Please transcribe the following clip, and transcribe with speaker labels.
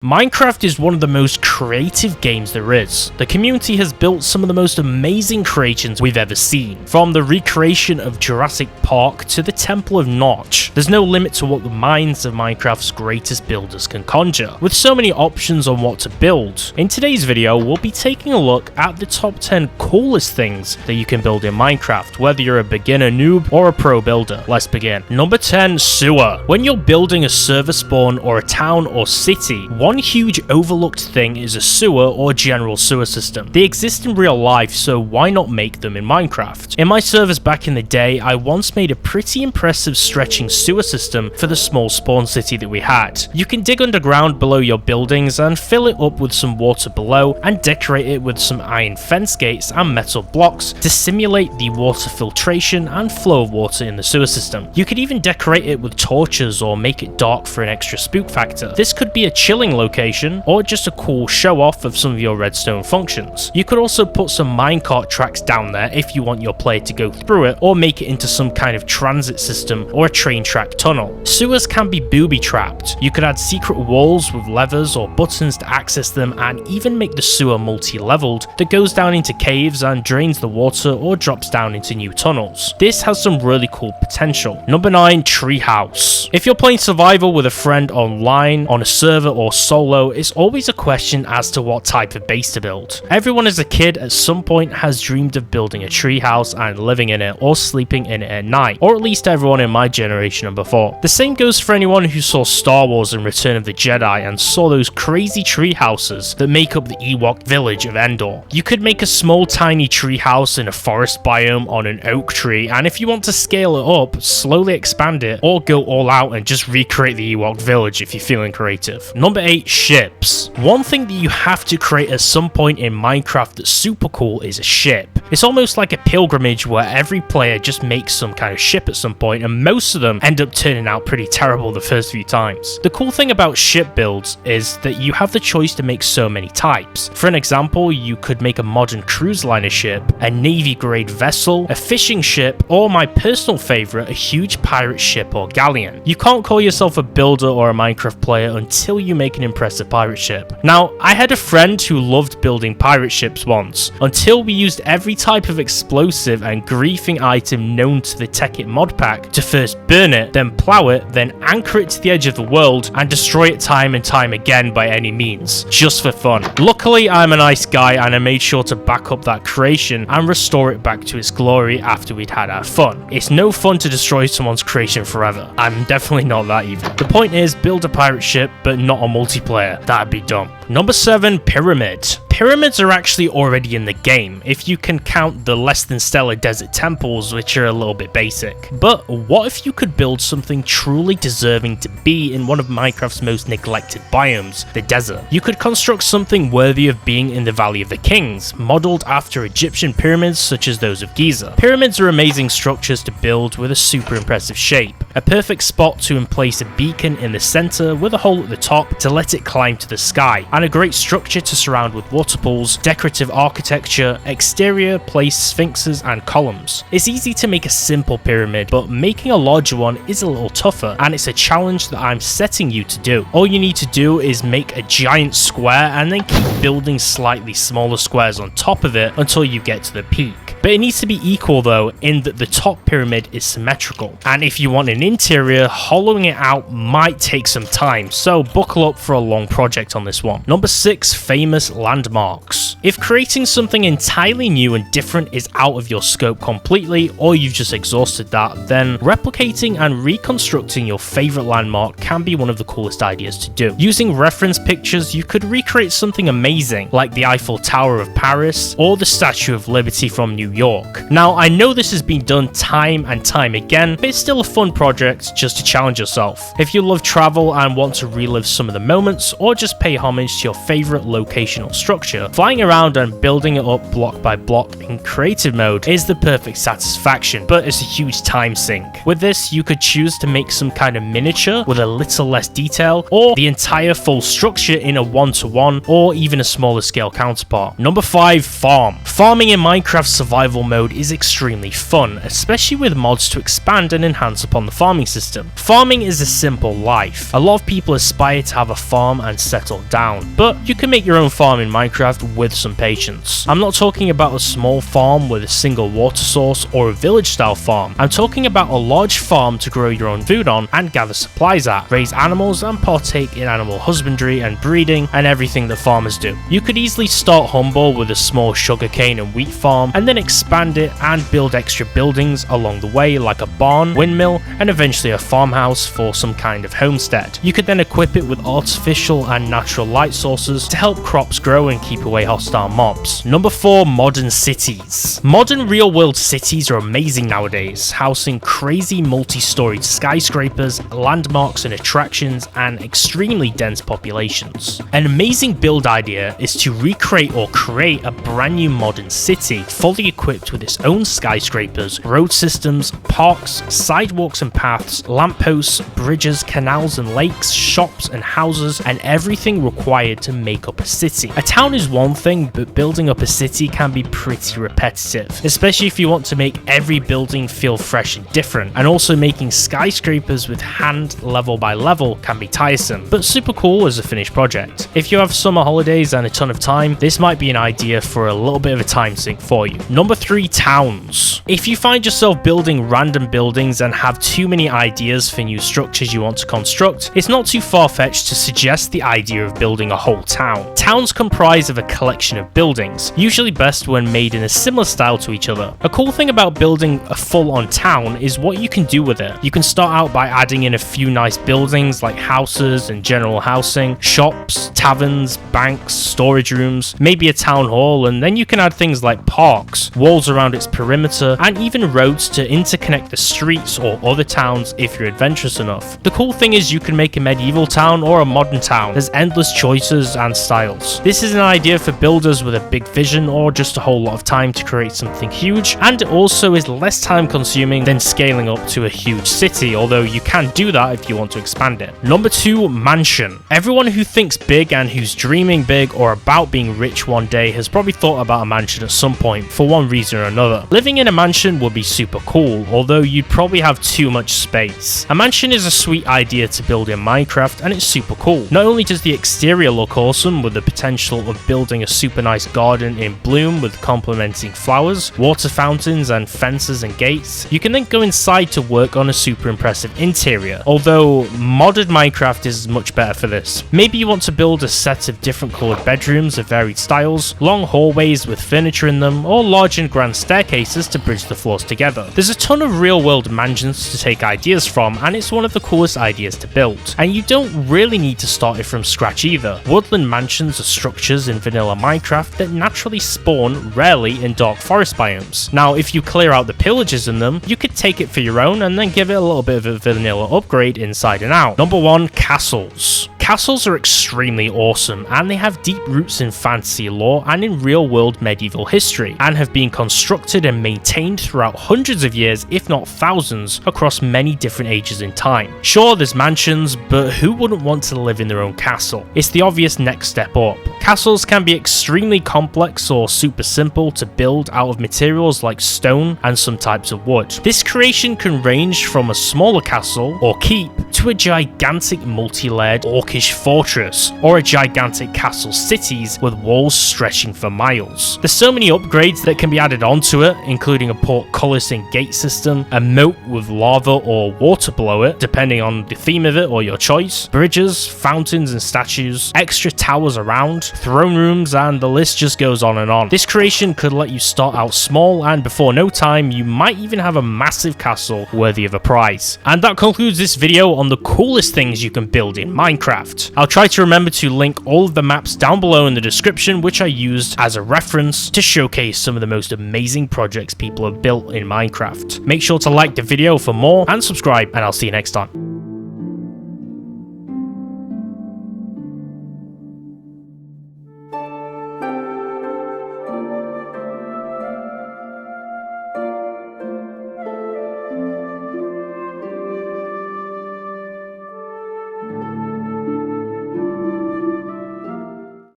Speaker 1: Minecraft is one of the most creative games there is. The community has built some of the most amazing creations we've ever seen, from the recreation of Jurassic Park to the Temple of Notch. There's no limit to what the minds of Minecraft's greatest builders can conjure, with so many options on what to build. In today's video, we'll be taking a look at the top 10 coolest things that you can build in Minecraft, whether you're a beginner noob or a pro builder. Let's begin. Number 10, sewer. When you're building a server spawn or a town or city, one huge overlooked thing is a sewer or general sewer system. They exist in real life, so why not make them in Minecraft? In my servers back in the day, I once made a pretty impressive stretching sewer system for the small spawn city that we had. You can dig underground below your buildings and fill it up with some water below and decorate it with some iron fence gates and metal blocks to simulate the water filtration and flow of water in the sewer system. You could even decorate it with torches or make it dark for an extra spook factor. This could be a chilling location or just a cool show off of some of your redstone functions. You could also put some minecart tracks down there if you want your player to go through it, or make it into some kind of transit system or a train track tunnel. Sewers can be booby trapped. You could add secret walls with levers or buttons to access them, and even make the sewer multi-leveled that goes down into caves and drains the water or drops down into new tunnels. This has some really cool potential. Number 9, Treehouse. If you're playing survival with a friend online, on a server or solo, it's always a question as to what type of base to build. Everyone as a kid at some point has dreamed of building a treehouse and living in it or sleeping in it at night, or at least everyone in my generation and before. The same goes for anyone who saw Star Wars and Return of the Jedi and saw those crazy tree houses that make up the Ewok village of Endor. You could make a small tiny tree house in a forest biome on an oak tree, and if you want to scale it up, slowly expand it, or go all out and just recreate the Ewok village if you're feeling creative. Number 8, ships. One thing that you have to create at some point in Minecraft that's super cool is a ship. It's almost like a pilgrimage where every player just makes some kind of ship at some point, and most of them end up turning out pretty terrible the first few times. The cool thing about ship builds is that you have the choice to make so many types. For an example, you could make a modern cruise liner ship, a navy grade vessel, a fishing ship, or my personal favorite, a huge pirate ship or galleon. You can't call yourself a builder or a Minecraft player until you make an impressive pirate ship. Now, I had a friend who loved building pirate ships once, until we used every type of explosive and griefing item known to the Tech It mod pack to first burn it, then plow it, then anchor it to the edge of the world and destroy it time and time again by any means, just for fun. Luckily, I'm a nice guy and I made sure to back up that creation and restore it back to its glory after we'd had our fun. It's no fun to destroy someone's creation forever. I'm definitely not that evil. The point is, build a pirate ship, but not a multiplayer. That'd be dumb. Number 7, pyramid. Pyramids are actually already in the game, if you can count the less than stellar desert temples, which are a little bit basic. But what if you could build something truly deserving to be in one of Minecraft's most neglected biomes, the desert? You could construct something worthy of being in the Valley of the Kings, modeled after Egyptian pyramids such as those of Giza. Pyramids are amazing structures to build with a super impressive shape. A perfect spot to emplace a beacon in the center with a hole at the top to let it climb to the sky, and a great structure to surround with water pools, decorative architecture, exterior place sphinxes and columns. It's easy to make a simple pyramid, but making a larger one is a little tougher, and it's a challenge that I'm setting you to do. All you need to do is make a giant square and then keep building slightly smaller squares on top of it until you get to the peak. But it needs to be equal though, in that the top pyramid is symmetrical. And if you want an interior, hollowing it out might take some time, so buckle up for a long project on this one. Number 6, famous landmarks. If creating something entirely new and different is out of your scope completely, or you've just exhausted that, then replicating and reconstructing your favorite landmark can be one of the coolest ideas to do. Using reference pictures, you could recreate something amazing, like the Eiffel Tower of Paris, or the Statue of Liberty from New York. Now, I know this has been done time and time again, but it's still a fun project just to challenge yourself. If you love travel and want to relive some of the moments, or just pay homage to your favorite location or structure, flying around around and building it up block by block in creative mode is the perfect satisfaction, but it's a huge time sink. With this, you could choose to make some kind of miniature with a little less detail, or the entire full structure in a 1-to-1 or even a smaller scale counterpart. Number 5, farm. Farming in Minecraft survival mode is extremely fun, especially with mods to expand and enhance upon the farming system. Farming is a simple life. A lot of people aspire to have a farm and settle down, but you can make your own farm in Minecraft with some patience. I'm not talking about a small farm with a single water source or a village style farm. I'm talking about a large farm to grow your own food on and gather supplies at, raise animals and partake in animal husbandry and breeding and everything that farmers do. You could easily start humble with a small sugarcane and wheat farm and then expand it and build extra buildings along the way, like a barn, windmill, and eventually a farmhouse for some kind of homestead. You could then equip it with artificial and natural light sources to help crops grow and keep away hostile mobs. Number 4, modern cities. Modern real-world cities are amazing nowadays, housing crazy multi-storied skyscrapers, landmarks and attractions, and extremely dense populations. An amazing build idea is to recreate or create a brand new modern city, fully equipped with its own skyscrapers, road systems, parks, sidewalks and paths, lampposts, bridges, canals and lakes, shops and houses, and everything required to make up a city. A town is one thing, but building up a city can be pretty repetitive, especially if you want to make every building feel fresh and different, and also making skyscrapers with hand level by level can be tiresome, but super cool as a finished project. If you have summer holidays and a ton of time, this might be an idea for a little bit of a time sink for you. Number 3, towns. If you find yourself building random buildings and have too many ideas for new structures you want to construct, it's not too far-fetched to suggest the idea of building a whole town. Towns comprise of a collection of buildings, usually best when made in a similar style to each other. A cool thing about building a full-on town is what you can do with it. You can start out by adding in a few nice buildings like houses and general housing, shops, taverns, banks, storage rooms, maybe a town hall, and then you can add things like parks, walls around its perimeter, and even roads to interconnect the streets or other towns if you're adventurous enough. The cool thing is you can make a medieval town or a modern town. There's endless choices and styles. This is an idea for builders with a big vision or just a whole lot of time to create something huge, and it also is less time consuming than scaling up to a huge city, although you can do that if you want to expand it. Number 2, mansion. Everyone who thinks big and who's dreaming big or about being rich one day has probably thought about a mansion at some point for one reason or another. Living in a mansion would be super cool, although you'd probably have too much space. A mansion is a sweet idea to build in Minecraft, and it's super cool. Not only does the exterior look awesome with the potential of building a super nice garden in bloom with complementing flowers, water fountains and fences and gates, you can then go inside to work on a super impressive interior, although modded Minecraft is much better for this. Maybe you want to build a set of different colored bedrooms of varied styles, long hallways with furniture in them, or large and grand staircases to bridge the floors together. There's a ton of real world mansions to take ideas from, and it's one of the coolest ideas to build. And you don't really need to start it from scratch either. Woodland mansions are structures in vanilla Minecraft that naturally spawn rarely in dark forest biomes. Now, if you clear out the pillages in them, you could take it for your own and then give it a little bit of a vanilla upgrade inside and out. Number 1, castles. Castles are extremely awesome, and they have deep roots in fantasy lore and in real-world medieval history, and have been constructed and maintained throughout hundreds of years, if not thousands, across many different ages in time. Sure, there's mansions, but who wouldn't want to live in their own castle? It's the obvious next step up. Castles can be extremely complex or super simple to build out of materials like stone and some types of wood. This creation can range from a smaller castle or keep to a gigantic multi-layered orcish fortress, or a gigantic castle cities with walls stretching for miles. There's so many upgrades that can be added onto it, including a portcullis and gate system, a moat with lava or water below it, depending on the theme of it or your choice, bridges, fountains and statues, extra towers around, throne rooms, and the list just goes on and on. This creation could let you start out small, and before no time you might even have a massive castle worthy of a prize. And that concludes this video on the coolest things you can build in Minecraft. I'll try to remember to link all of the maps down below in the description, which I used as a reference to showcase some of the most amazing projects people have built in Minecraft. Make sure to like the video for more and subscribe, and I'll see you next time.